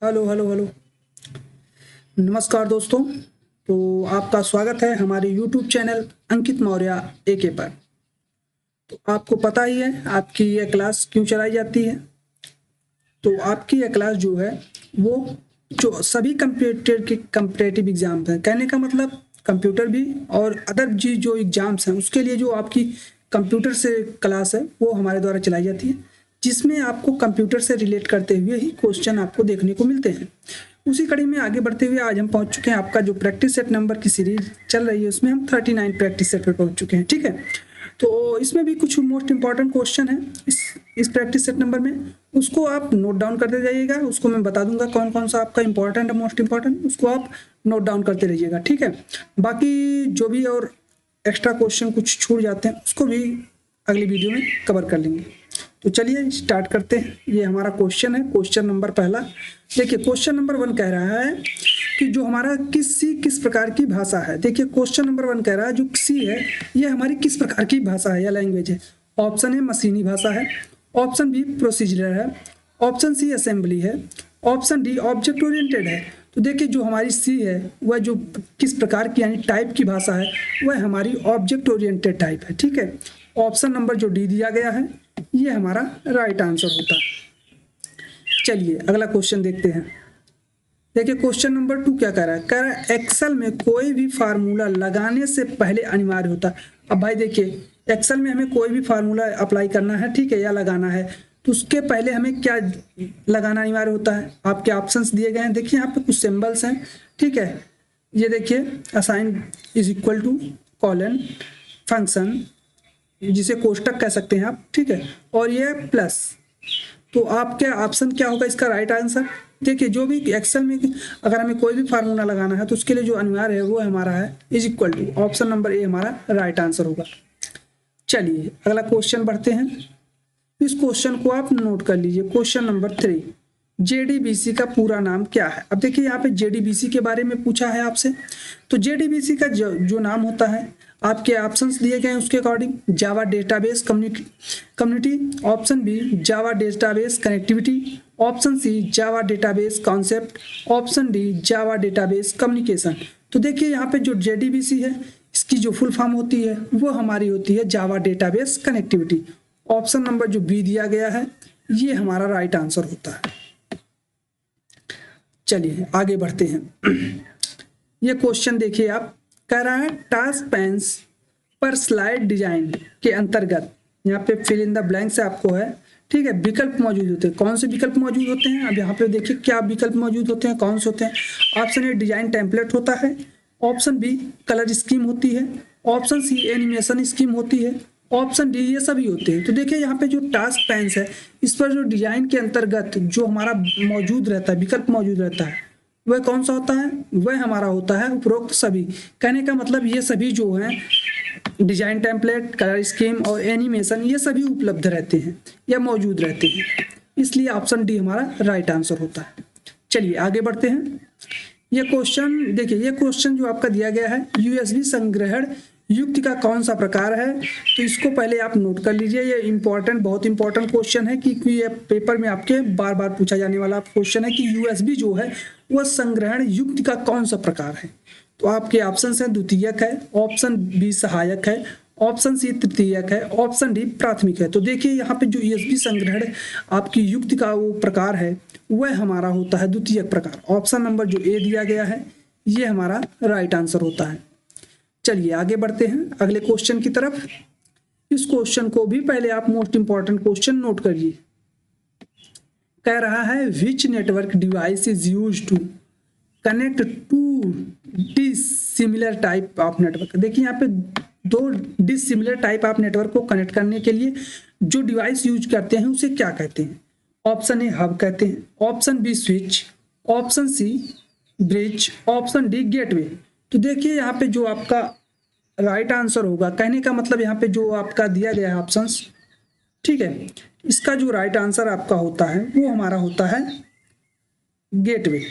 Hello hello hello. नमस्कार दोस्तों। तो आपका स्वागत है हमारे YouTube चैनल अंकित मौर्य एके पर। तो आपको पता ही है आपकी यह क्लास क्यों चलाई जाती है। तो आपकी यह क्लास जो है वो जो सभी कंपिटेटिव एग्जाम्स हैं, कहने का मतलब कंप्यूटर भी और अदर जी जो एग्जाम्स हैं उसके लिए जो आपकी कंप्यूटर से क्लास है वो हमारे द्वारा चलाई जाती है, जिसमें आपको कंप्यूटर से रिलेट करते हुए ही क्वेश्चन आपको देखने को मिलते हैं। उसी कड़ी में आगे बढ़ते हुए आज हम पहुंच चुके हैं, आपका जो प्रैक्टिस सेट नंबर की सीरीज चल रही है उसमें हम 39 प्रैक्टिस सेट पे पहुंच चुके हैं। ठीक है, तो इसमें भी कुछ मोस्ट इंपॉर्टेंट क्वेश्चन है इस प्रैक्टिस सेट नंबर में, उसको आप नोट डाउन करते जाइएगा। उसको मैं बता दूंगा कौन कौन सा आपका इंपॉर्टेंट है, मोस्ट इंपॉर्टेंट, उसको आप नोट डाउन करते रहिएगा। ठीक है, बाकी जो भी और एक्स्ट्रा क्वेश्चन कुछ छूट जाते हैं उसको भी अगली वीडियो में कवर कर लेंगे। तो चलिए स्टार्ट करते हैं। ये हमारा क्वेश्चन है, क्वेश्चन नंबर पहला। देखिए क्वेश्चन नंबर 1 कह रहा है कि जो हमारा किस प्रकार की भाषा है। देखिए क्वेश्चन नंबर 1 कह रहा है जो सी है ये हमारी किस प्रकार की भाषा है या लैंग्वेज है। ऑप्शन ए मशीनी भाषा है, ऑप्शन बी प्रोसीजरल है, ऑप्शन सी असेंबली है, ऑप्शन डी ऑब्जेक्ट ओरिएंटेड है। तो देखिए जो हमारी सी है वह जो किस प्रकार की यानी टाइप की भाषा है वह हमारी ऑब्जेक्ट ओरिएंटेड टाइप है। ठीक है, ऑप्शन नंबर जो डी दिया गया है ये हमारा राइट आंसर होता है। चलिए अगला क्वेश्चन देखते हैं। देखिए क्वेश्चन नंबर 2 क्या कह रहा है, कह रहा है एक्सेल में कोई भी फार्मूला लगाने से पहले अनिवार्य होता है। अब भाई देखिए एक्सेल में हमें कोई भी फार्मूला अप्लाई करना है, ठीक है, या लगाना है, तो उसके पहले हमें क्या लगाना अनिवार्य होता है। आपके ऑप्शंस दिए गए हैं, देखिए यहाँ पे कुछ सिंबल्स हैं। ठीक है, ये देखिए assign is equal to colon function जिसे कोष्टक कह सकते हैं आप, ठीक है, और ये प्लस। तो आपके ऑप्शन क्या होगा इसका राइट आंसर। देखिए जो भी एक्सेल में अगर हमें कोई भी फार्मूला लगाना है तो उसके लिए जो अनिवार्य है वो हमारा है is equal to, option number A हमारा राइट आंसर होगा। चलिए अगला क्वेश्चन बढ़ते हैं। इस क्वेश्चन को आप नोट कर लीजिए। क्वेश्चन नंबर 3, जेडीबीसी का पूरा नाम क्या है। अब देखिए यहाँ पे जेडीबीसी के बारे में पूछा है आपसे, तो जेडीबीसी का जो नाम होता है आपके ऑप्शंस दिए गए हैं उसके according, Java database community, option B Java database connectivity, option C Java database concept, option D Java database communication. तो देखिए यहाँ पे जो जेडीबीसी है इसकी जो फुल फॉर्म होती है वो हमारी होती है जावा डेटाबेस कनेक्टिविटी। ऑप्शन नंबर जो बी दिया गया है ये हमारा राइट आंसर होता है। चलिए आगे बढ़ते हैं। ये क्वेश्चन देखिए आप, कह रहा है टास्क पेन्स पर स्लाइड डिजाइन के अंतर्गत यहाँ पे फिल इन द ब्लैंक से आपको है, ठीक है, विकल्प मौजूद होते हैं। कौन से विकल्प मौजूद होते हैं, अब यहाँ पे देखिए क्या विकल्प मौजूद होते हैं, कौन से होते हैं। ऑप्शन ए डिजाइन टेम्पलेट होता है, ऑप्शन बी कलर स्कीम होती है, ऑप्शन सी एनिमेशन स्कीम होती है, ऑप्शन डी ये सभी होते हैं। तो देखिए यहाँ पे जो टास्क पेन्स है इस पर जो डिजाइन के अंतर्गत जो हमारा मौजूद रहता है, विकल्प मौजूद रहता है, वह कौन सा होता है, वह हमारा होता है उपरोक्त सभी। कहने का मतलब ये सभी जो हैं डिजाइन टेम्पलेट, कलर स्कीम और एनिमेशन ये सभी उपलब्ध रहते हैं या मौजूद रहते हैं, इसलिए ऑप्शन डी हमारा राइट आंसर होता है। चलिए आगे बढ़ते हैं। ये क्वेश्चन देखिए, ये क्वेश्चन जो आपका दिया गया है यूएसबी संग्रहण युक्ति का कौन सा प्रकार है, तो इसको पहले आप नोट कर लीजिए। ये इंपॉर्टेंट, बहुत इंपॉर्टेंट क्वेश्चन है क्योंकि ये पेपर में आपके बार बार पूछा जाने वाला क्वेश्चन है कि यूएसबी जो है वह संग्रहण युक्ति का कौन सा प्रकार है। तो आपके ऑप्शन है द्वितीयक है, ऑप्शन बी सहायक है, ऑप्शन सी तृतीयक है, ऑप्शन डी प्राथमिक है। तो देखिए यहाँ पे जो यूएसबी संग्रहण आपकी युक्ति का वो प्रकार है वह हमारा होता है द्वितीयक प्रकार। ऑप्शन नंबर जो ए दिया गया है ये हमारा राइट आंसर होता है। चलिए आगे बढ़ते हैं अगले क्वेश्चन की तरफ। इस क्वेश्चन को भी पहले आप मोस्ट इंपॉर्टेंट क्वेश्चन नोट करिए। कह रहा है which network device is used to connect to dissimilar type of network. देखिए यहाँ पे दो डिसिमिलर टाइप ऑफ नेटवर्क को कनेक्ट करने के लिए जो डिवाइस यूज करते हैं उसे क्या कहते हैं। ऑप्शन ए हब कहते हैं, option B switch, option C bridge, option D gateway. तो देखिए यहाँ पे जो आपका राइट आंसर होगा, कहने का मतलब यहाँ पे जो आपका दिया गया है ऑप्शंस, ठीक है, इसका जो राइट आंसर आपका होता है वो हमारा होता है गेटवे।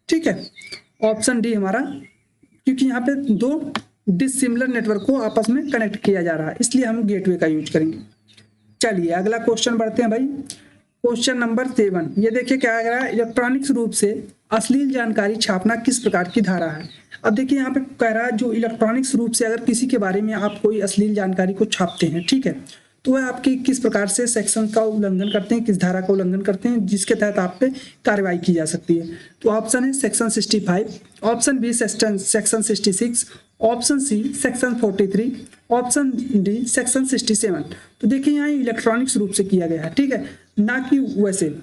ठीक है, ऑप्शन डी हमारा, क्योंकि यहाँ पे दो डिसिमिलर नेटवर्क को आपस में कनेक्ट किया जा रहा है इसलिए हम गेटवे का यूज करेंगे। चलिए अगला क्वेश्चन बढ़ते हैं भाई। क्वेश्चन नंबर 7, ये देखिए क्या कह रहा है, इलेक्ट्रॉनिक्स रूप से अश्लील जानकारी छापना किस प्रकार की धारा है। अब देखिए यहाँ पे कह रहा है जो इलेक्ट्रॉनिक्स रूप से अगर किसी के बारे में आप कोई अश्लील जानकारी को छापते हैं, ठीक है, तो वह आपकी किस प्रकार से सेक्शन का उल्लंघन करते हैं, किस धारा का उल्लंघन करते हैं, जिसके तहत आप पे कार्रवाई की जा सकती है। तो ऑप्शन है section 65, option B section 66, option C section 43, option D section 67। तो देखिए यहाँ इलेक्ट्रॉनिक्स रूप से किया गया है, ठीक है, ना कि वैसे।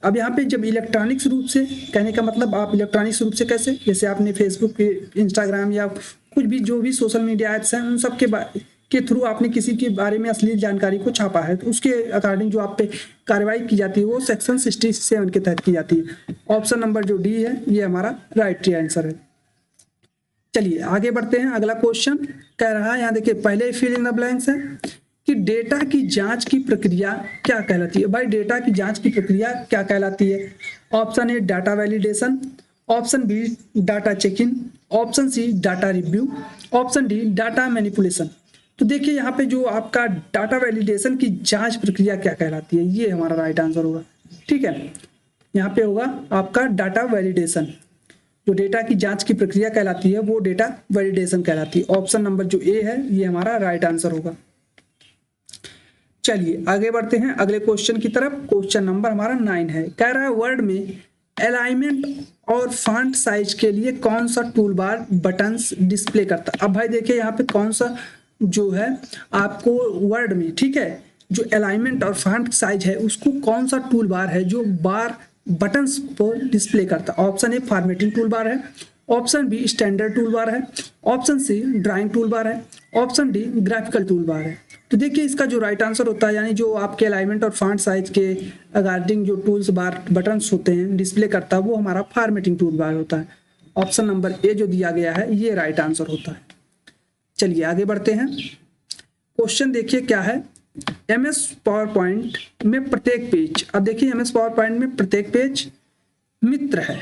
अब यहाँ पे जब इलेक्ट्रॉनिक्स रूप से कहने का मतलब आप इलेक्ट्रॉनिक्स रूप से कैसे, जैसे आपने फेसबुक, इंस्टाग्राम या कुछ भी जो भी सोशल मीडिया ऐप्स हैं उन सब के थ्रू आपने किसी के बारे में अश्लील जानकारी को छापा है, तो उसके अकॉर्डिंग जो आप पे कार्रवाई की जाती है वो सेक्शन 67 के तहत की जाती है। ऑप्शन नंबर जो डी है ये हमारा राइट आंसर है। चलिए आगे बढ़ते हैं। अगला क्वेश्चन कह रहा है, यहाँ देखिए पहले फिल इन द ब्लैंक्स है कि डेटा की जांच की प्रक्रिया क्या कहलाती है। भाई डेटा की जांच की प्रक्रिया क्या कहलाती है। Option A data validation, option B data check in, option C data review, option D data manipulation. तो देखिए यहाँ पे जो आपका डाटा वैलिडेशन की जांच प्रक्रिया क्या कहलाती है, ये हमारा राइट आंसर होगा, ठीक है। यहाँ पे होगा आपका डाटा वैलिडेशन। जो डेटा की जांच की प्रक्रिया कहलाती है वो डेटा वैलिडेशन कहलाती है। ऑप्शन नंबर जो ए है ये हमारा राइट आंसर होगा। चलिए आगे बढ़ते हैं अगले क्वेश्चन की तरफ। क्वेश्चन नंबर हमारा 9 है, कह रहा है वर्ड में अलाइनमेंट और फॉन्ट साइज के लिए कौन सा टूल बार बटन्स डिस्प्ले करता है। अब भाई देखिए यहाँ पे कौन सा जो है आपको वर्ड में, ठीक है, जो अलाइनमेंट और फॉन्ट साइज है उसको कौन सा टूल बार है जो बार बटन्स को डिस्प्ले करता है। Option A formatting tool bar है, option B standard tool bar है, option C drawing tool bar है, option D graphical tool bar है। तो देखिए इसका जो राइट आंसर होता है, यानी जो आपके अलाइनमेंट और फॉन्ट साइज के अकॉर्डिंग जो टूल्स बार बटन्स होते हैं डिस्प्ले करता है वो हमारा फॉर्मेटिंग टूल बार होता है। ऑप्शन नंबर ए जो दिया गया है ये राइट आंसर होता है। चलिए आगे बढ़ते हैं। क्वेश्चन देखिए क्या है, MS पावर पॉइंट में प्रत्येक पेज, अब देखिए MS पावर पॉइंट में प्रत्येक पेज मित्र है।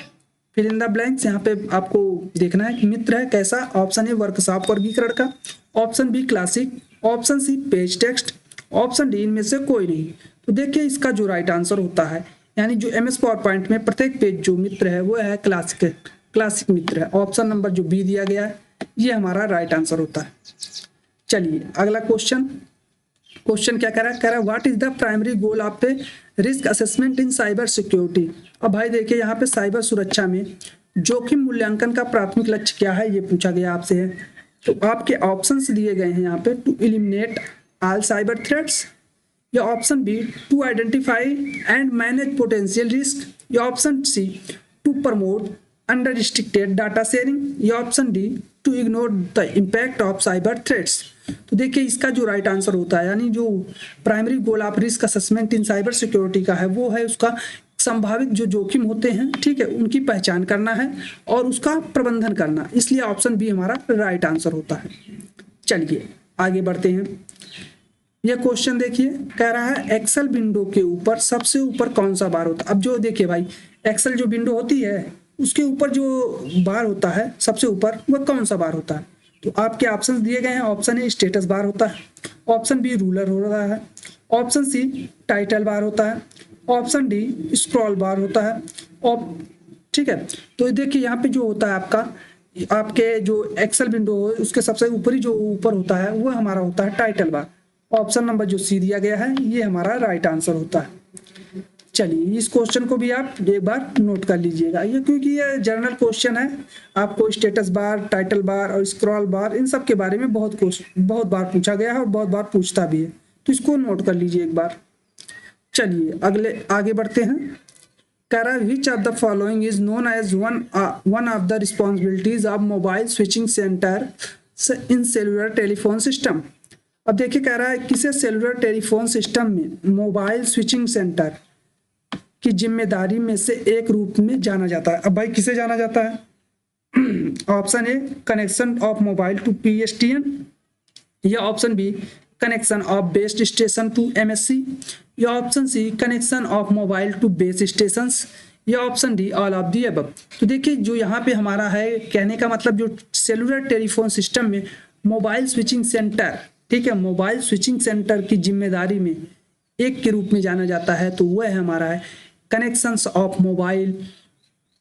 फिर इन द ब्लैंक्स यहाँ पे आपको देखना है कि मित्र है कैसा। ऑप्शन ए वर्कशॉप वर्गीकरण का, option B classic, option C page text, option D इनमें से कोई नहीं। तो देखिए इसका जो राइट आंसर होता है, यानी जो MS पावर पॉइंट में प्रत्येक पेज जो मित्र है वो है क्लासिक मित्र है। ऑप्शन नंबर जो बी दिया गया है ये हमारा राइट आंसर होता है। चलिए अगला क्वेश्चन क्या कह रहा है, what is the primary goal of the risk assessment in cyber security. अब भाई देखिए यहाँ पे साइबर सुरक्षा में जोखिम मूल्यांकन का प्राथमिक लक्ष्य क्या है ये पूछा गया आपसे है। तो आपके ऑप्शंस दिए गए हैं यहाँ पे, to eliminate all cyber threats, या option B to identify and manage potential risk, या option C to promote under restricted data sharing, या option D to ignore the impact of cyber threats. तो देखिए इसका जो राइट आंसर होता है, यानी जो primary goal of risk assessment in cyber security का है वो है उसका संभावित जो जोखिम होते हैं, ठीक है, उनकी पहचान करना है और उसका प्रबंधन करना। इसलिए ऑप्शन बी हमारा राइट आंसर होता है। चलिए आगे बढ़ते हैं। यह क्वेश्चन देखिए कह रहा है एक्सेल विंडो के ऊपर सबसे ऊपर कौन सा बार होता है। अब जो देखिए भाई एक्सेल जो विंडो होती है उसके ऊपर जो बार होता है सबसे ऊपर वह कौन सा बार होता है। तो आपके ऑप्शन दिए गए हैं। ऑप्शन ए स्टेटस बार होता है, ऑप्शन बी रूलर हो रहा है, ऑप्शन सी टाइटल बार होता है, ऑप्शन डी स्क्रॉल बार होता है। और ठीक है, तो देखिए यहाँ पे जो होता है आपके जो एक्सेल विंडो हो उसके सबसे ऊपरी जो ऊपर होता है वो हमारा होता है टाइटल बार। ऑप्शन नंबर जो सी दिया गया है ये हमारा राइट आंसर होता है। चलिए इस क्वेश्चन को भी आप एक बार नोट कर लीजिएगा, ये क्योंकि ये जनरल क्वेश्चन है। आपको स्टेटस बार, टाइटल बार और स्क्रॉल बार इन सब के बारे में बहुत बार पूछा गया है और बहुत बार पूछता भी है, तो इसको नोट कर लीजिए एक बार। चलिए आगे बढ़ते हैं। कह रहा है which of the following is known as one of the responsibilities of mobile switching centre in cellular telephone system. अब देखिए कह रहा है किसे सेलुलर टेलीफोन सिस्टम में मोबाइल स्विचिंग सेंटर की जिम्मेदारी में से एक रूप में जाना जाता है। अब भाई किसे जाना जाता है। Option A connection of mobile to PSTN, या option B connection of base station to MSC, या option C connection of mobile to base stations, या option D all of the above. तो देखिए जो यहाँ पे हमारा है कहने का मतलब जो सेलुलर टेलीफोन सिस्टम में मोबाइल स्विचिंग सेंटर, ठीक है, मोबाइल स्विचिंग सेंटर की जिम्मेदारी में एक के रूप में जाना जाता है, तो वह हमारा है connections of mobile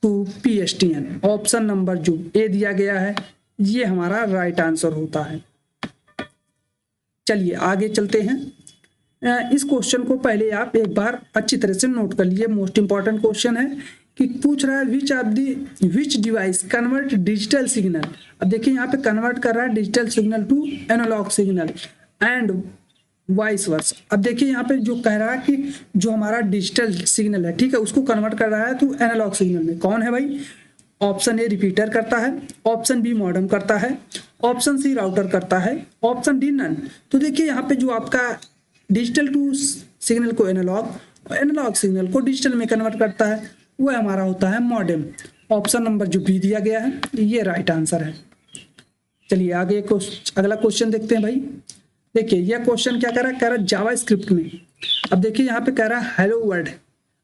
to PSTN। Option number जो ए दिया गया है ये हमारा राइट आंसर होता है। चलिए आगे चलते हैं। इस क्वेश्चन को पहले आप एक बार अच्छी तरह से नोट कर लीजिए, मोस्ट इंपॉर्टेंट क्वेश्चन है कि पूछ रहा है which device convert digital signal. अब देखिए यहाँ पे कन्वर्ट कर रहा है digital signal to analogue signal and vice versa. अब देखिए यहाँ पे जो कह रहा है कि जो हमारा डिजिटल सिग्नल है, ठीक है, उसको कन्वर्ट कर रहा है तो एनालॉग सिग्नल में। कौन है भाई? ऑप्शन ए रिपीटर करता है, ऑप्शन बी मॉडेम करता है, ऑप्शन सी राउटर करता है, ऑप्शन डी नन। तो देखिए यहाँ पे जो आपका डिजिटल टू सिग्नल को एनालॉग और एनालॉग सिग्नल को डिजिटल में कन्वर्ट करता है वह हमारा होता है मॉडेम। ऑप्शन नंबर जो बी दिया गया है ये राइट आंसर है। चलिए आगे अगला क्वेश्चन देखते हैं भाई। देखिए यह क्वेश्चन क्या कह रहा है जावा स्क्रिप्ट में। अब देखिए यहाँ पे कह रहा है हेलो वर्ल्ड।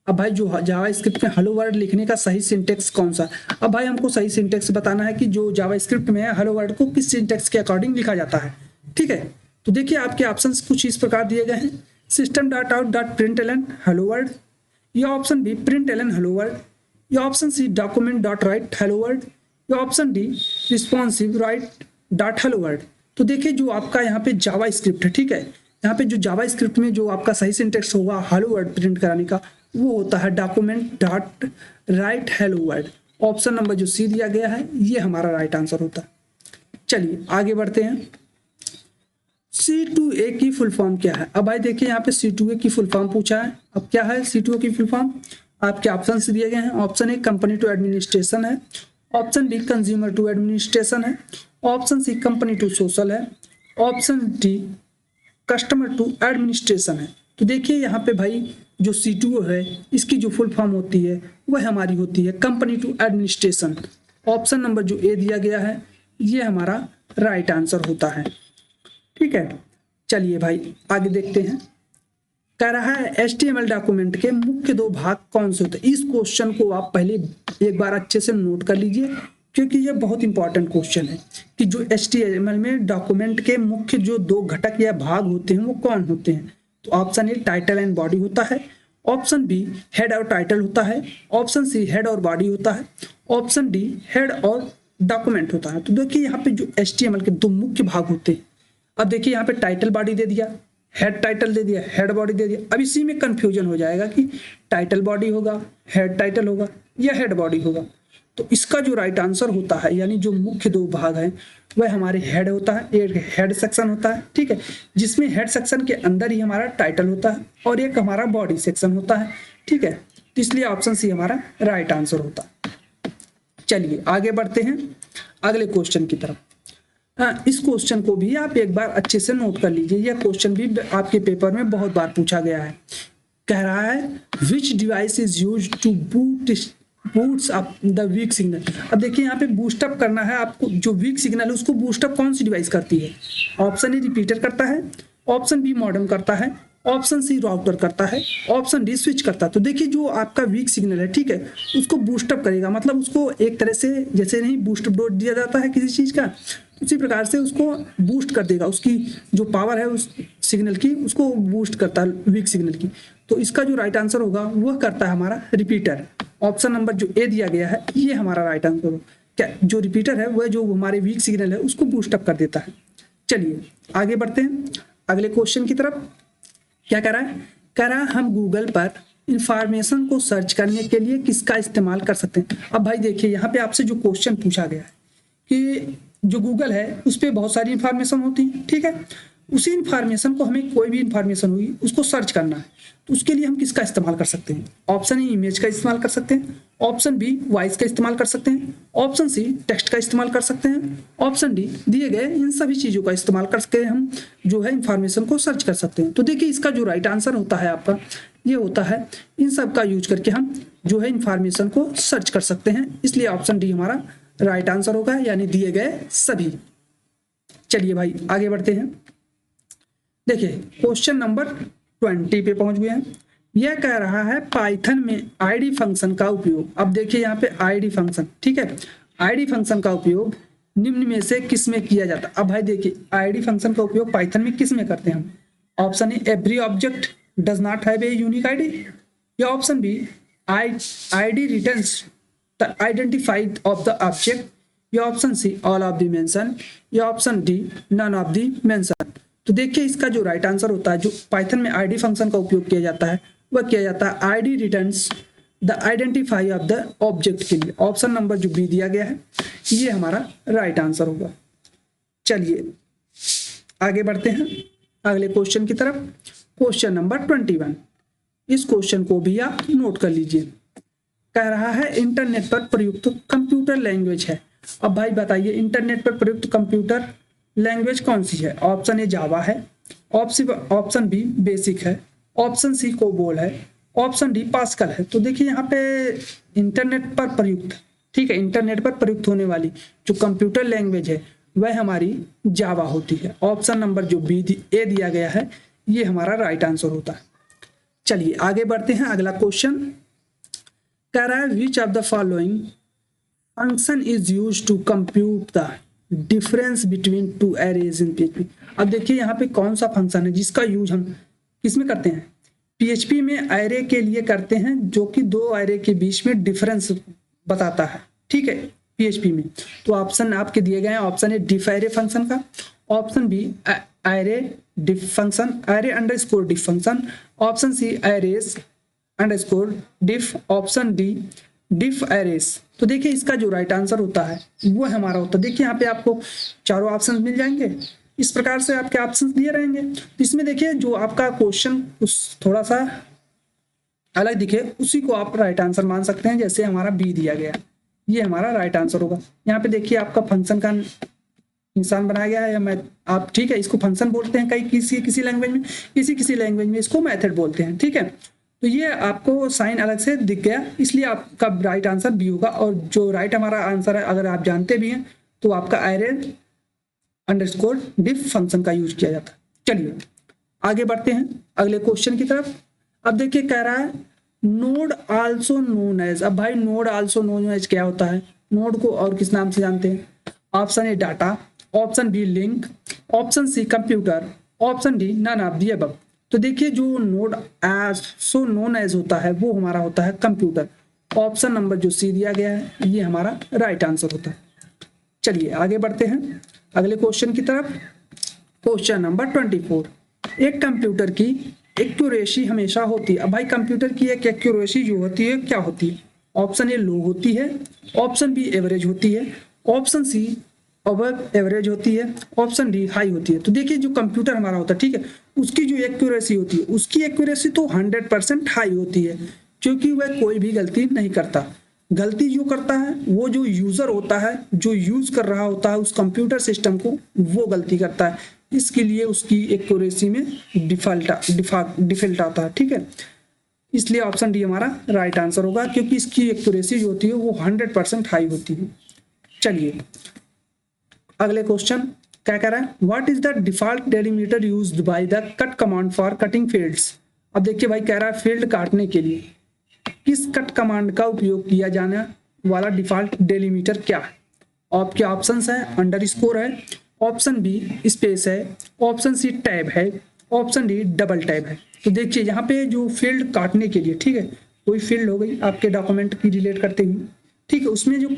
अब भाई जो जावा स्क्रिप्ट में हेलो वर्ल्ड लिखने का सही सिंटेक्स कौन सा? अब भाई हमको सही सिंटेक्स बताना है कि जो जावा स्क्रिप्ट में है हेलो वर्ल्ड को किस सिंटेक्स के अकॉर्डिंग लिखा जाता है, ठीक है। तो देखिए आपके ऑप्शंस कुछ इस प्रकार दिए गए हैं, system dot out dot println hello world, या option B println hello world, या option C document dot write hello world, या option D responsive write dot hello world. तो देखिए जो आपका यहाँ पे जावा स्क्रिप्ट है, ठीक है, यहाँ पे जो जावा स्क्रिप्ट में जो आपका सही सिंटेक्स होगा हेलो वर्ल्ड प्रिंट कराने का वो होता है document dot write hello world. Option number जो सी दिया गया है ये हमारा राइट आंसर होता है। चलिए आगे बढ़ते हैं। C2A की फुल फॉर्म क्या है? अब भाई देखिए यहाँ पे C2A की फुल फॉर्म पूछा है। अब क्या है C2A की फुल फॉर्म? आपके ऑप्शन से दिए गए हैं। Option A company to administration है, option B consumer to administration है, option C company to social है, option D customer to administration है। तो देखिए यहाँ पे भाई जो C2A है इसकी जो फुल फॉर्म होती है वह हमारी होती है company to administration. Option number जो ए दिया गया है ये हमारा राइट आंसर होता है, ठीक है। चलिए भाई आगे देखते हैं। कह रहा है HTML डॉक्यूमेंट के मुख्य दो भाग कौन से होते हैं? इस क्वेश्चन को आप पहले एक बार अच्छे से नोट कर लीजिए क्योंकि ये बहुत इंपॉर्टेंट क्वेश्चन है कि जो HTML में डॉक्यूमेंट के मुख्य जो दो घटक या भाग होते हैं वो कौन होते हैं। तो option A title and body होता है, ऑप्शन बी हेड और टाइटल होता है, ऑप्शन सी हेड और बॉडी होता है, ऑप्शन डी हेड और डॉक्यूमेंट होता है। तो देखिए यहाँ पे जो HTML के दो मुख्य भाग होते हैं। अब देखिए यहाँ पे टाइटल बॉडी दे दिया, हेड टाइटल दे दिया, हेड बॉडी दे दिया। अब इसी में कंफ्यूजन हो जाएगा कि टाइटल बॉडी होगा, हेड टाइटल होगा या हेड बॉडी होगा। तो इसका जो राइट आंसर होता है यानी जो मुख्य दो भाग हैं वह हमारे हेड होता है, एक हेड सेक्शन होता है, ठीक है, जिसमें हेड सेक्शन के अंदर ही हमारा टाइटल होता है और एक हमारा बॉडी सेक्शन होता है, ठीक है। तो इसलिए ऑप्शन सी हमारा राइट आंसर होता है। चलिए आगे बढ़ते हैं अगले क्वेश्चन की तरफ। इस क्वेश्चन को भी आप एक बार अच्छे से नोट कर लीजिए, यह क्वेश्चन भी आपके पेपर में बहुत बार पूछा गया है। कह रहा है which device is used to boots up the weak signal. अब देखिए यहाँ पे बूस्टअप करना है आपको, जो वीक सिग्नल है उसको बूस्टअप कौन सी डिवाइस करती है? ऑप्शन ए रिपीटर करता है, ऑप्शन बी मॉडेम करता है, ऑप्शन सी राउटर करता है, ऑप्शन डी स्विच करता है। तो देखिए जो आपका वीक सिग्नल है, ठीक है, उसको बूस्टअप करेगा, मतलब उसको एक तरह से जैसे नहीं बूस्टअप डोज दिया जाता है किसी चीज़ का, उसी प्रकार से उसको बूस्ट कर देगा, उसकी जो पावर है उस सिग्नल की उसको बूस्ट करता है वीक सिग्नल की। तो इसका जो राइट आंसर होगा वह करता है हमारा रिपीटर। ऑप्शन नंबर जो ए दिया गया है ये हमारा राइट आंसर होगा। क्या जो रिपीटर है वह जो हमारे वीक सिग्नल है उसको बूस्टअप कर देता है। चलिए आगे बढ़ते हैं अगले क्वेश्चन की तरफ। क्या कह रहा है? कह रहा है हम गूगल पर इंफॉर्मेशन को सर्च करने के लिए किसका इस्तेमाल कर सकते हैं। अब भाई देखिए यहाँ पे आपसे जो क्वेश्चन पूछा गया है कि जो गूगल है उस पर बहुत सारी इंफॉर्मेशन होती है, ठीक है, उसी इंफॉर्मेशन को हमें कोई भी इंफॉर्मेशन होगी उसको सर्च करना है, तो उसके लिए हम किसका इस्तेमाल कर सकते हैं? ऑप्शन ए इमेज का इस्तेमाल कर सकते हैं, ऑप्शन बी वॉइस का इस्तेमाल कर सकते हैं, ऑप्शन सी टेक्स्ट का इस्तेमाल कर सकते हैं, ऑप्शन डी दिए गए इन सभी चीज़ों का इस्तेमाल करके हम जो है इंफॉर्मेशन को सर्च कर सकते हैं। तो देखिए इसका जो राइट आंसर होता है आपका ये होता है इन सब का यूज करके हम जो है इंफॉर्मेशन को सर्च कर सकते हैं, इसलिए ऑप्शन डी हमारा राइट आंसर होगा यानी दिए गए सभी। चलिए भाई आगे बढ़ते हैं। देखिए क्वेश्चन नंबर 20 पे पहुंच गए हैं। यह कह रहा है पाइथन में आईडी फंक्शन का उपयोग। अब देखिए यहाँ पे आईडी फंक्शन, ठीक है, आईडी फंक्शन का उपयोग निम्न में से किस में किया जाता है? अब भाई देखिए आईडी फंक्शन का उपयोग पाइथन में किस में करते हैं हम? Option A every object, does not have a unique ID, या option B ID returns the identified of the object, या option C all of the mentioned, या option D none of the mentioned. तो देखिए इसका जो right answer होता है, जो पाइथन में आईडी फंक्शन का उपयोग किया जाता है वह किया जाता है ID returns the identify of the object के लिए। ऑप्शन नंबर जो बी दिया गया है ये हमारा राइट आंसर होगा। चलिए आगे बढ़ते हैं अगले क्वेश्चन की तरफ। क्वेश्चन नंबर 21, इस क्वेश्चन को भी आप नोट कर लीजिए। कह रहा है इंटरनेट पर प्रयुक्त कंप्यूटर लैंग्वेज है। अब भाई बताइए इंटरनेट पर प्रयुक्त कंप्यूटर लैंग्वेज कौन सी है? ऑप्शन ए जावा है, ऑप्शन बी बेसिक है, ऑप्शन सी कोबोल है, ऑप्शन डी पास्कल है। तो देखिए यहाँ पे इंटरनेट पर प्रयुक्त, ठीक है, इंटरनेट पर प्रयुक्त होने वाली जो कंप्यूटर लैंग्वेज है वह हमारी जावा होती है। ऑप्शन नंबर जो ए दिया गया है ये हमारा राइट आंसर होता है। चलिए आगे बढ़ते हैं। अगला क्वेश्चन कह रहा है which of the following function is use to compute the difference between two arrays in PHP. अब देखिए यहाँ पे कौन सा फंक्शन है जिसका यूज हम किसमें करते हैं? पीएचपी में एरे के लिए करते हैं, जो कि दो एरे के बीच में डिफरेंस बताता है, ठीक है, पीएचपी में। तो ऑप्शन आपके दिए गए हैं, option A diff array function का, option B array diff function, array underscore diff function, option C arrays underscore diff, option D diff arrays. तो देखिए इसका जो राइट आंसर होता है वो हमारा होता है, देखिए यहाँ पे आपको चारों ऑप्शन मिल जाएंगे, इस प्रकार से आपके ऑप्शन दिए रहेंगे। तो इसमें देखिए जो आपका क्वेश्चन उस थोड़ा सा अलग दिखे उसी को आप राइट आंसर मान सकते हैं, जैसे हमारा बी दिया गया ये हमारा राइट आंसर होगा। यहाँ पे देखिए आपका फंक्शन का निशान बनाया गया है, मैं आप ठीक है इसको फंक्शन बोलते हैं कई किसी लैंग्वेज में, किसी लैंग्वेज में इसको मेथड बोलते हैं, ठीक है। तो ये आपको साइन अलग से दिख गया, इसलिए आपका राइट आंसर बी होगा। और जो राइट हमारा आंसर है अगर आप जानते भी हैं तो आपका एरे अंडरस्कोर डिफ फंक्शन का यूज किया जाता है। चलिए आगे बढ़ते हैं अगले क्वेश्चन की तरफ। अब देखिए कह रहा है नोड आल्सो नोन एज। अब भाई नोड आल्सो नोन एज क्या होता है? नोड को और किस नाम से जानते हैं? Option A data, option B link, option C computer, option D none of the above. तो देखिए जो नोड सो नोन एज होता है वो हमारा होता है कंप्यूटर। ऑप्शन नंबर जो सी दिया गया है ये हमारा राइट आंसर होता है। चलिए आगे बढ़ते हैं अगले क्वेश्चन की तरफ। क्वेश्चन नंबर 24, एक कंप्यूटर की एक्यूरेसी हमेशा होती है। अब भाई कंप्यूटर की एक एक्यूरेसी जो होती है क्या होती है? ऑप्शन ए लो होती है, ऑप्शन बी एवरेज होती है, ऑप्शन सी अबव एवरेज होती है, ऑप्शन डी हाई होती है। तो देखिए जो कंप्यूटर हमारा होता है, ठीक है, उसकी जो एक्यूरेसी होती है उसकी एक्यूरेसी तो 100% हाई होती है, क्योंकि वह कोई भी गलती नहीं करता। गलती जो करता है वो जो यूजर होता है, जो यूज कर रहा होता है उस कंप्यूटर सिस्टम को, वो गलती करता है। इसके लिए उसकी एक्यूरेसी में डिफॉल्ट आता है, ठीक है। इसलिए ऑप्शन डी हमारा राइट आंसर होगा, क्योंकि इसकी एक्यूरेसी जो होती है वो 100% हाई होती है। चलिए अगले क्वेश्चन क्या कह रहा है? What is the default delimiter used by the cut command for cutting fields. अब देखिए भाई कह रहा है फील्ड काटने के लिए किस कट कमांड का उपयोग किया जाने वाला डिफॉल्ट डेलीमीटर क्या है? आपके ऑप्शंस हैं अंडरस्कोर है, ऑप्शन बी स्पेस है, ऑप्शन सी टैब है, ऑप्शन डी डबल टैब है। तो देखिए यहाँ पे जो फील्ड काटने के लिए, ठीक है, कोई फील्ड हो गई आपके डॉक्यूमेंट की रिलेट करते हुए, ठीक है, उसमें जो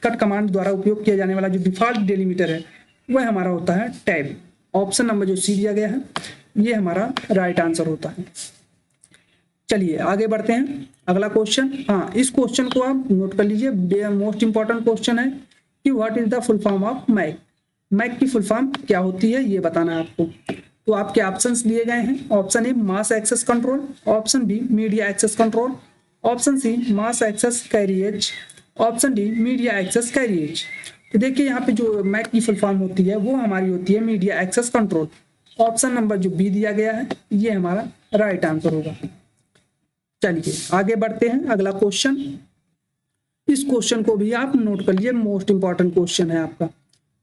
कट कमांड द्वारा उपयोग किया जाने वाला जो डिफॉल्ट डेलीमीटर है वह हमारा होता है टैब। ऑप्शन नंबर जो सी दिया गया है ये हमारा राइट आंसर होता है। चलिए आगे बढ़ते हैं अगला क्वेश्चन। हाँ, इस क्वेश्चन को आप नोट कर लीजिए, मोस्ट इंपॉर्टेंट क्वेश्चन है कि what is the full form of MAC. MAC की फुल फॉर्म क्या होती है ये बताना है आपको। तो आपके ऑप्शंस दिए गए हैं, option A mass access control, option B media access control, option C mass access carriage, option D media access carriage. तो देखिए यहाँ पे जो मैक की फुल फॉर्म होती है वो हमारी होती है media access control. Option number जो बी दिया गया है ये हमारा राइट आंसर होगा। चलिए आगे बढ़ते हैं अगला क्वेश्चन। इस क्वेश्चन को भी आप नोट कर लीजिए, मोस्ट इंपॉर्टेंट क्वेश्चन है आपका।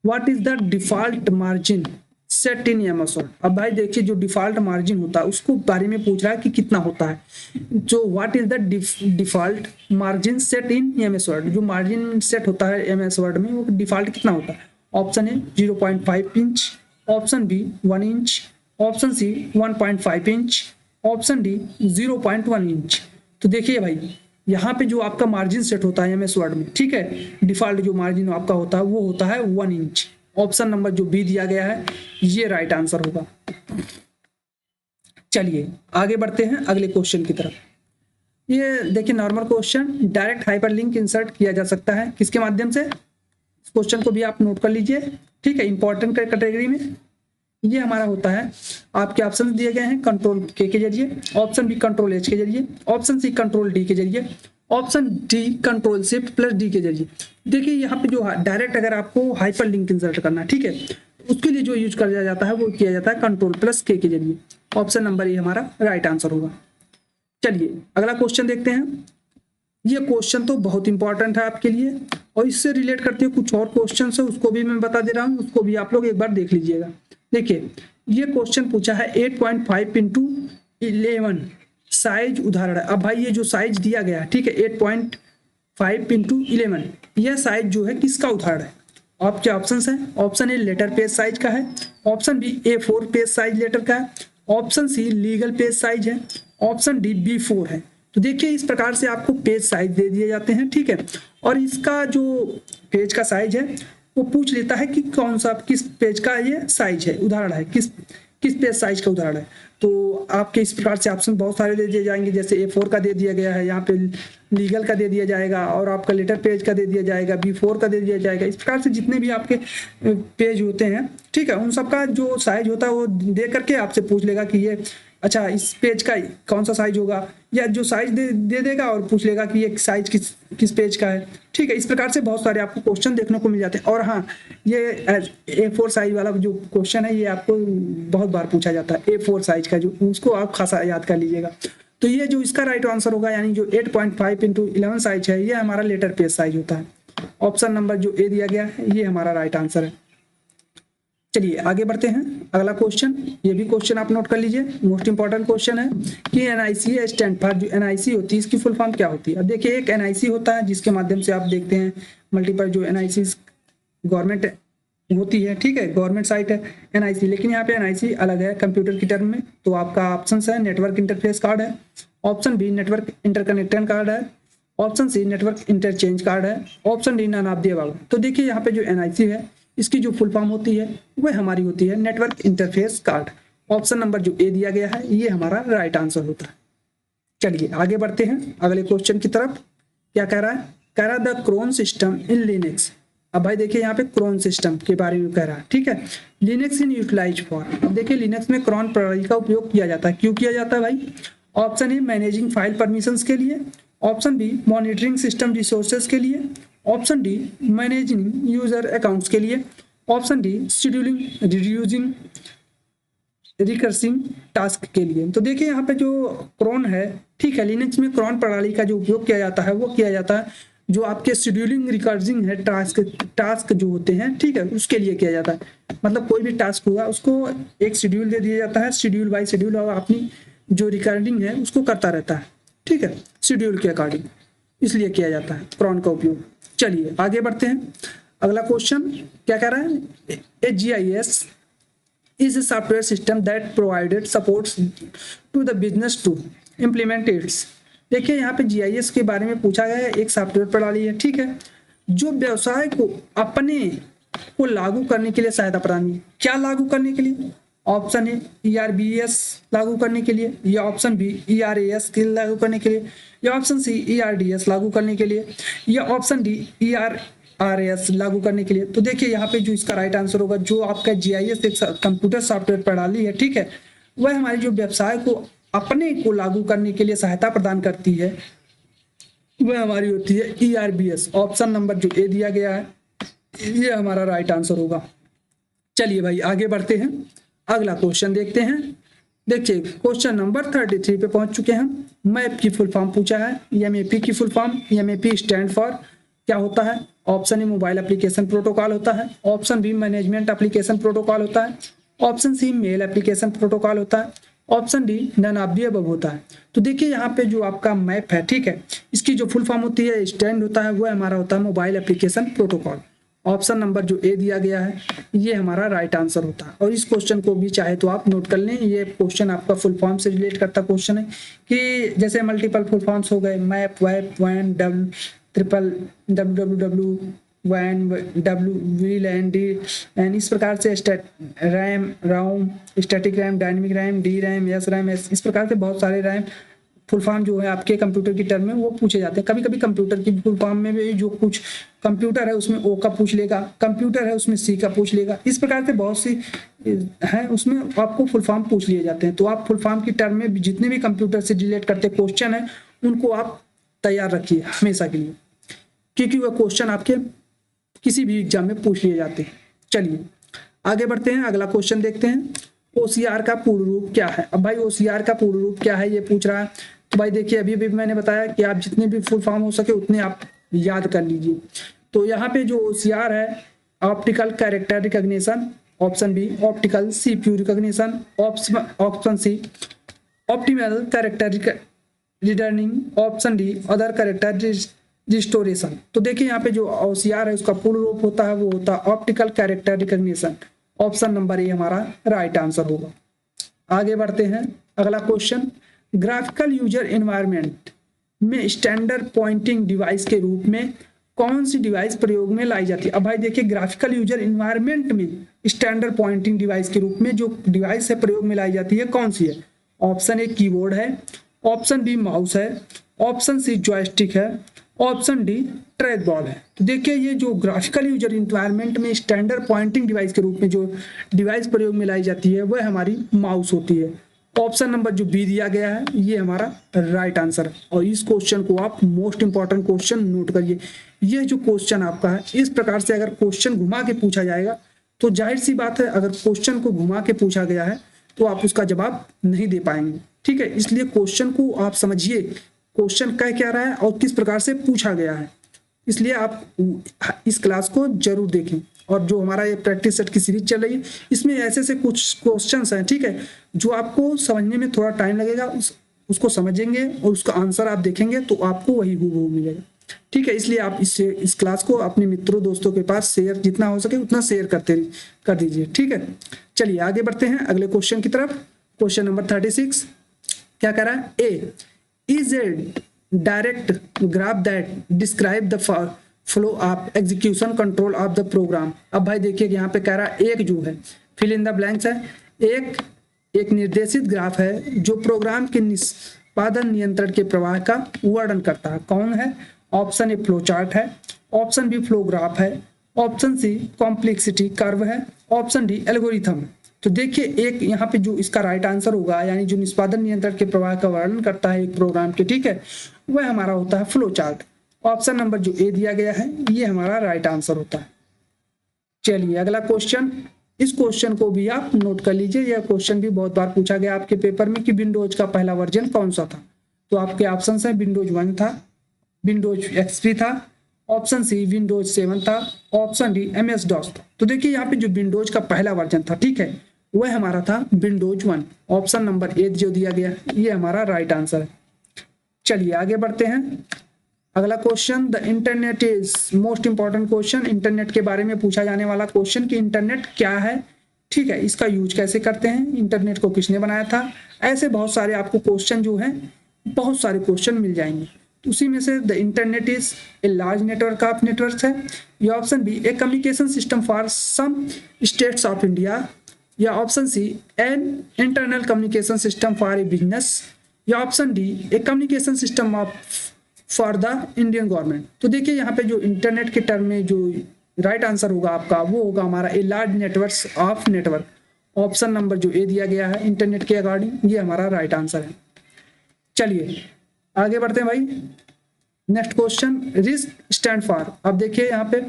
What is the default margin set in MS word. अब भाई देखिए जो डिफॉल्ट मार्जिन होता है उसको बारे में पूछ रहा है कि कितना होता है। जो what is the default margin set in MS word, जो मार्जिन सेट होता है एमएस वर्ड में वो डिफॉल्ट कितना होता है? Option A 0.5 inch, option B 1 inch, option C 1.5 inch, option D 0.1 inch. तो देखिए भाई यहाँ पे जो आपका मार्जिन सेट होता है एमएस वर्ड में, ठीक है, डिफॉल्ट जो मार्जिन आपका होता है वो होता है 1 इंच। ऑप्शन नंबर जो बी दिया गया है ये राइट आंसर होगा। चलिए आगे बढ़ते हैं अगले क्वेश्चन की तरफ। ये देखिए normal question, direct hyperlink insert किया जा सकता है किसके माध्यम से, इस क्वेश्चन को भी आप नोट कर लीजिए, ठीक है, इंपॉर्टेंट कैटेगरी में। ये हमारा होता है, आपके ऑप्शन दिए गए हैं कंट्रोल के जरिए, ऑप्शन बी कंट्रोल एच के जरिए, ऑप्शन सी कंट्रोल डी के जरिए, option D control shift plus D के जरिए। देखिए यहाँ पे जो डायरेक्ट अगर आपको हाइपर लिंक इंसर्ट करना है, ठीक है, उसके लिए जो यूज किया जाता है वो किया जाता है कंट्रोल प्लस के जरिए। ऑप्शन नंबर ये हमारा राइट आंसर होगा। चलिए अगला क्वेश्चन देखते हैं। ये क्वेश्चन तो बहुत इंपॉर्टेंट है आपके लिए और इससे रिलेट करते हुए कुछ और क्वेश्चन है, उसको भी मैं बता दे रहा हूँ, उसको भी आप लोग एक बार देख लीजिएगा। देखिए ये क्वेश्चन पूछा है 8.5 इंटू 11 साइज उदाहरण है। अब भाई ये जो साइज दिया गया है, ठीक है, 8.5 इंटू 11, यह साइज जो है किसका उदाहरण है। आपके ऑप्शन है, option A letter page size का है, option B A4 page size letter का है, option C legal page size है, ऑप्शन डी B4 है। तो देखिए इस प्रकार से आपको पेज साइज दे दिए जाते हैं, ठीक है, और इसका जो पेज का साइज है वो पूछ लेता है कि कौन सा किस पेज का ये साइज है, उदाहरण है, किस पेज साइज का उदाहरण है। तो आपके इस प्रकार से ऑप्शन बहुत सारे दे दिए जाएंगे, जैसे A4 का दे दिया गया है, यहाँ पे लीगल का दे दिया जाएगा और आपका लेटर पेज का दे दिया जाएगा, B4 का दे दिया जाएगा। इस प्रकार से जितने भी आपके पेज होते हैं, ठीक है, उन सबका जो साइज होता है वो दे करके आपसे पूछ लेगा कि ये अच्छा इस पेज का कौन सा साइज होगा, या जो साइज दे देगा और पूछ लेगा कि ये साइज किस पेज का है, ठीक है। इस प्रकार से बहुत सारे आपको क्वेश्चन देखने को मिल जाते हैं। और हाँ, ये A4 साइज वाला जो क्वेश्चन है ये आपको बहुत बार पूछा जाता है, A4 साइज का, जो उसको आप खासा याद कर लीजिएगा। तो ये जो इसका राइट आंसर होगा, यानी जो 8.5 इंटू 11 साइज है, ये हमारा लेटर पेज साइज होता है। ऑप्शन नंबर जो ए दिया गया है ये हमारा राइट आंसर है। चलिए आगे बढ़ते हैं। अगला क्वेश्चन, ये भी क्वेश्चन आप नोट कर लीजिए, मोस्ट इंपॉर्टेंट क्वेश्चन है कि NIC स्टैंड फॉर, जो NIC होती है इसकी फुल फॉर्म क्या होती है। अब देखिए एक NIC होता है जिसके माध्यम से आप देखते हैं मल्टीपल जो NIC गवर्नमेंट होती है, ठीक है, गवर्नमेंट साइट है NIC, लेकिन यहाँ पे NIC अलग है कंप्यूटर की टर्म में। तो आपका ऑप्शन है नेटवर्क इंटरफेस कार्ड है, option B network interconnection card है, option C network interchange card है, option D none of the above. तो देखिए यहाँ पे जो NIC है इसकी जो फुल फॉर्म होती है वह हमारी होती है network interface card. Option number जो ए दिया गया है ये हमारा राइट आंसर होता है। चलिए आगे बढ़ते हैं अगले क्वेश्चन की तरफ। क्या कह रहा है, कह रहा है the cron system in Linux. अब भाई देखिए यहाँ पे क्रोन सिस्टम के बारे में कह रहा है, ठीक है, लिनक्स इन यूटिलाइज फॉर। अब देखिए लिनक्स में क्रोन प्रणाली का उपयोग किया जाता है, क्यों किया जाता है भाई। Option A managing file permissions के लिए, option B monitoring system resources के लिए, option D managing user accounts के लिए, option D scheduling reducing recursing task के लिए। तो देखिए यहाँ पे जो क्रोन है, ठीक है, लिनक्स में क्रोन प्रणाली का जो उपयोग किया जाता है वो किया जाता है जो आपके शेड्यूलिंग रिकर्सिंग है टास्क जो होते हैं, ठीक है, उसके लिए किया जाता है। मतलब कोई भी टास्क हुआ उसको एक शेड्यूल दे दिया जाता है, शेड्यूल बाय शेड्यूल, और अपनी जो रिकॉर्डिंग है उसको करता रहता है, ठीक है, शेड्यूल के अकॉर्डिंग, इसलिए किया जाता है क्रोन का उपयोग। चलिए आगे बढ़ते हैं। अगला क्वेश्चन क्या कह रहा है, GIS is a software system that provided supports to the business to implement its। देखिए यहाँ पे GIS के बारे में पूछा गया है, एक सॉफ्टवेयर प्रणाली है, ठीक है, जो व्यवसाय को अपने को लागू करने के लिए सहायता प्रदान की। क्या लागू करने के लिए, ऑप्शन ए ERBS लागू करने के लिए, या ऑप्शन बी ERAS के लागू करने के लिए, या ऑप्शन सी ERDS लागू करने के लिए, या ऑप्शन डी ERRS लागू करने के लिए। तो देखिए यहाँ पे जो इसका राइट आंसर होगा, जो आपका GIS एक कंप्यूटर सॉफ्टवेयर प्रणाली है, ठीक है, वह हमारे जो व्यवसाय को अपने को लागू करने के लिए सहायता प्रदान करती है, वह हमारी होती है ERBS। ऑप्शन नंबर जो ए दिया गया है ये हमारा राइट आंसर होगा। चलिए भाई आगे बढ़ते हैं, अगला क्वेश्चन देखते हैं। देखिए क्वेश्चन नंबर 33 पे पहुंच चुके हैं। मैप की फुल फॉर्म पूछा है, MAP की full form, MAP stand for क्या होता है। Option A mobile application protocol होता है, option B management application protocol होता है, option C mail application protocol होता है, option D none of the above होता है। तो देखिए यहाँ पे जो आपका मैप है, ठीक है, इसकी जो फुल फॉर्म होती है स्टैंड होता है, वो हमारा होता है mobile application protocol. Option number जो ए दिया गया है ये हमारा राइट आंसर होता है। और इस क्वेश्चन को भी चाहे तो आप नोट कर लें, ये क्वेश्चन आपका फुल फॉर्म से रिलेट करता क्वेश्चन है कि जैसे मल्टीपल फुल फॉर्म्स हो गए map, web, van, W van, W wheel and D and इस प्रकार से RAM, ROM, static RAM, dynamic RAM, D RAM, S RAM, इस प्रकार से बहुत सारे रैम फुल फॉर्म जो है आपके कंप्यूटर की टर्म में वो पूछे जाते हैं। कभी कभी कंप्यूटर की फुल फॉर्म में भी जो कुछ कंप्यूटर है उसमें ओ का पूछ लेगा, कंप्यूटर है उसमें सी का पूछ लेगा, इस प्रकार से बहुत सी है उसमें आपको फुल फॉर्म पूछ लिए जाते हैं। तो आप फुल फॉर्म की टर्म में जितने भी कंप्यूटर से रिलेट करते क्वेश्चन है उनको आप तैयार रखिए हमेशा के लिए, क्योंकि वह क्वेश्चन आपके किसी भी एग्जाम में पूछ लिए जाते हैं। चलिए आगे बढ़ते हैं, अगला क्वेश्चन देखते हैं। ओसीआर का पूर्ण रूप क्या है? अब भाई ओसीआर का पूर्ण रूप क्या है ये पूछ रहा है। तो भाई देखिए अभी भी मैंने बताया कि आप जितने भी फुल फॉर्म हो सके उतने आप याद कर लीजिए। तो यहाँ पे जो ओसीआर है, optical character recognition, option B optical CPU recognition, option C optimal character returning, option D other character restoration. तो देखिए यहाँ पे जो ओसीआर है उसका पूर्ण रूप होता है वो होता है optical character recognition. Option number A हमारा राइट आंसर होगा। आगे बढ़ते हैं, अगला क्वेश्चन, ग्राफिकल यूजर एनवायरनमेंट में स्टैंडर्ड पॉइंटिंग डिवाइस के रूप में कौन सी डिवाइस प्रयोग में लाई जाती है? अब भाई देखिए ग्राफिकल यूजर एनवायरनमेंट में स्टैंडर्ड पॉइंटिंग डिवाइस के रूप में जो डिवाइस है प्रयोग में लाई जाती है कौन सी है? ऑप्शन ए कीबोर्ड है, ऑप्शन बी माउस है, ऑप्शन सी जॉयस्टिक है, ऑप्शन डी ट्रैक बॉल है। तो देखिए ये जो ग्राफिकल यूजर एनवायरनमेंट में स्टैंडर्ड पॉइंटिंग डिवाइस के रूप में जो डिवाइस प्रयोग में लाई जाती है वह हमारी माउस होती है। ऑप्शन नंबर जो बी दिया गया है ये हमारा राइट आंसर है। और इस क्वेश्चन को आप मोस्ट इंपॉर्टेंट क्वेश्चन नोट करिए। ये जो क्वेश्चन आपका है इस प्रकार से अगर क्वेश्चन घुमा के पूछा जाएगा तो जाहिर सी बात है अगर क्वेश्चन को घुमा के पूछा गया है तो आप उसका जवाब नहीं दे पाएंगे। ठीक है, इसलिए क्वेश्चन को आप समझिए, क्वेश्चन कह क्या रहा है और किस प्रकार से पूछा गया है। इसलिए आप इस क्लास को जरूर देखें। और जो हमारा ये प्रैक्टिस सेट की सीरीज चल रही है इसमें ऐसे ऐसे कुछ क्वेश्चंस हैं, ठीक है, जो आपको समझने में थोड़ा टाइम लगेगा, उसको समझेंगे और उसका आंसर आप देखेंगे तो आपको वही हूबहू मिलेगा। ठीक है, इसलिए आप इस क्लास को अपने मित्रों दोस्तों के पास शेयर जितना हो सके उतना शेयर कर दीजिए। ठीक है, चलिए आगे बढ़ते हैं अगले क्वेश्चन की तरफ। क्वेश्चन नंबर 36 क्या कह रहा है? A is a direct graph that describe the flow of execution control of the program. अब भाई देखिए यहाँ पे कह रहा है एक जो है फिल इन द ब्लैंक्स है, एक निर्देशित ग्राफ है जो प्रोग्राम के निष्पादन नियंत्रण के प्रवाह का वर्णन करता है। कौन है? ऑप्शन ए फ्लो चार्ट है, ऑप्शन बी फ्लो ग्राफ है, ऑप्शन सी कॉम्प्लेक्सिटी कर्व है, ऑप्शन डी एल्गोरिथम है। तो देखिए एक यहाँ पे जो इसका राइट आंसर होगा यानी जो निष्पादन नियंत्रण के प्रवाह का वर्णन करता है एक प्रोग्राम के, ठीक है, वह हमारा होता है फ्लो चार्ट। ऑप्शन नंबर जो ए दिया गया है ये हमारा राइट आंसर होता है। चलिए अगला क्वेश्चन, इस क्वेश्चन को भी आप नोट कर लीजिए। यह क्वेश्चन भी बहुत बार पूछा गया आपके पेपर में कि विंडोज का पहला वर्जन कौन सा था। तो आपके ऑप्शन है विंडोज 1 था, विंडोज एक्सपी था, ऑप्शन सी विंडोज 7 था, ऑप्शन डी MS DOS था। तो देखिए यहाँ पे जो विंडोज का पहला वर्जन था, ठीक है, वह हमारा था विंडोज 1। ऑप्शन नंबर ए जो दिया गया ये हमारा राइट आंसर है। चलिए आगे बढ़ते हैं, अगला question, the internet is most important question. Internet के बारे में पूछा जाने वाला क्वेश्चन कि इंटरनेट क्या है, ठीक है, इसका यूज कैसे करते हैं, इंटरनेट को किसने बनाया था। ऐसे बहुत सारे आपको क्वेश्चन जो है बहुत सारे क्वेश्चन मिल जाएंगे। तो उसी में से the internet is a large network of networks है, या option B a communication system for some states of India, या option C an internal communication system for a business, या option D a communication system of for the Indian government. तो देखिए यहाँ पे जो internet के टर्म में जो राइट आंसर होगा आपका वो होगा हमारा ए large network of network. Option number जो ए दिया गया है इंटरनेट के अकॉर्डिंग ये हमारा राइट आंसर है। चलिए आगे बढ़ते हैं भाई, next question, risk stand for. अब देखिए यहाँ पे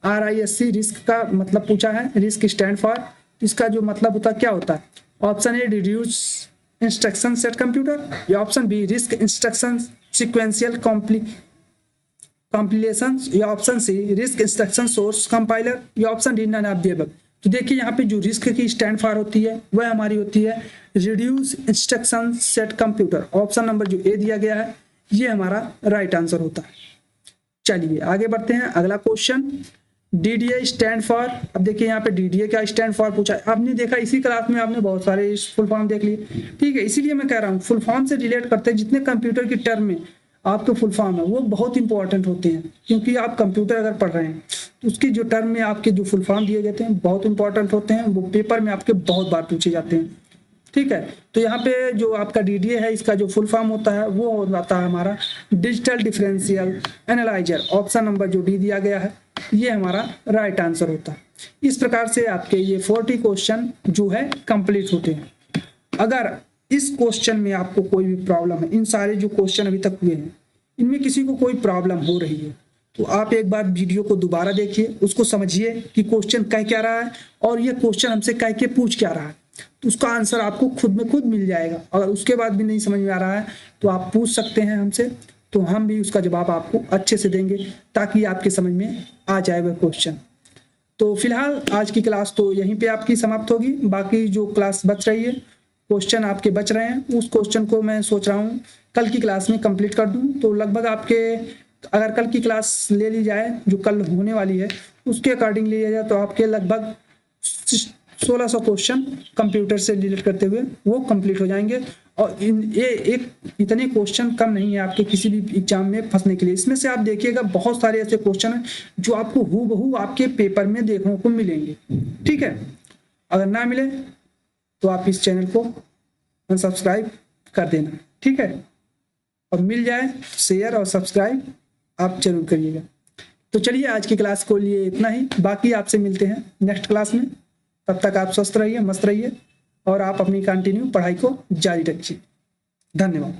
RISC रिस्क का मतलब पूछा है, रिस्क स्टैंड फॉर, इसका जो मतलब होता है क्या होता है? Option A reduce instruction set computer, या option B risk instruction sequential compilation, या option C risk instruction source compiler, या option D none of the above. तो देखिए यहाँ पे जो रिस्क की स्टैंड फॉर होती है वह हमारी होती है reduce instruction set computer. Option number जो ए दिया गया है ये हमारा राइट आंसर होता है। चलिए आगे बढ़ते हैं, अगला क्वेश्चन, DDA स्टैंड फॉर, अब देखिए यहाँ पे DDA क्या स्टैंड फॉर पूछा है। आपने देखा इसी क्लास में आपने बहुत सारे फुल फॉर्म देख लिए, ठीक है। इसीलिए मैं कह रहा हूँ फुल फॉर्म से रिलेट करते हैं जितने कंप्यूटर की टर्म में आपके फुल फॉर्म है वो बहुत इंपॉर्टेंट होते हैं, क्योंकि आप कंप्यूटर अगर पढ़ रहे हैं तो उसकी जो टर्म में आपके जो फुल फॉर्म दिए जाते हैं बहुत इंपॉर्टेंट होते हैं, वो पेपर में आपके बहुत बार पूछे जाते हैं, ठीक है। तो यहाँ पे जो आपका DDA है इसका जो फुल फॉर्म होता है वो होता है हमारा digital differential analyser. Option number जो डी दिया गया है ये हमारा राइट आंसर होता है। इस प्रकार से आपके ये 40 क्वेश्चन जो है कंप्लीट होते हैं। अगर इस क्वेश्चन में आपको कोई भी प्रॉब्लम है, इन सारे जो क्वेश्चन अभी तक हुए हैं इनमें किसी को कोई प्रॉब्लम हो रही है तो आप एक बार वीडियो को दोबारा देखिए, उसको समझिए कि क्वेश्चन कह क्या रहा है और ये क्वेश्चन हमसे कह के पूछ क्या रहा है, तो उसका आंसर आपको खुद में खुद मिल जाएगा। अगर उसके बाद भी नहीं समझ में आ रहा है तो आप पूछ सकते हैं हमसे, तो हम भी उसका जवाब आपको अच्छे से देंगे ताकि आपके समझ में आ जाए वह क्वेश्चन। तो फिलहाल आज की क्लास तो यहीं पे आपकी समाप्त होगी। बाकी जो क्लास बच रही है, क्वेश्चन आपके बच रहे हैं, उस क्वेश्चन को मैं सोच रहा हूँ कल की क्लास में कंप्लीट कर दूँ। तो लगभग आपके अगर कल की क्लास ले ली जाए जो कल होने वाली है उसके अकॉर्डिंग लिया जाए तो आपके लगभग 1600 क्वेश्चन कंप्यूटर से रिलेट करते हुए वो कंप्लीट हो जाएंगे। और इतने क्वेश्चन कम नहीं है आपके किसी भी एग्जाम में फंसने के लिए। इसमें से आप देखिएगा बहुत सारे ऐसे क्वेश्चन हैं जो आपको हूबहू आपके पेपर में देखने को मिलेंगे, ठीक है। अगर ना मिले तो आप इस चैनल को अनसब्सक्राइब कर देना, ठीक है। और मिल जाए शेयर और सब्सक्राइब आप जरूर करिएगा। तो चलिए आज की क्लास को लिए इतना ही, बाकी आपसे मिलते हैं नेक्स्ट क्लास में। तब तक आप स्वस्थ रहिए, मस्त रहिए और आप अपनी कंटिन्यू पढ़ाई को जारी रखिए। धन्यवाद।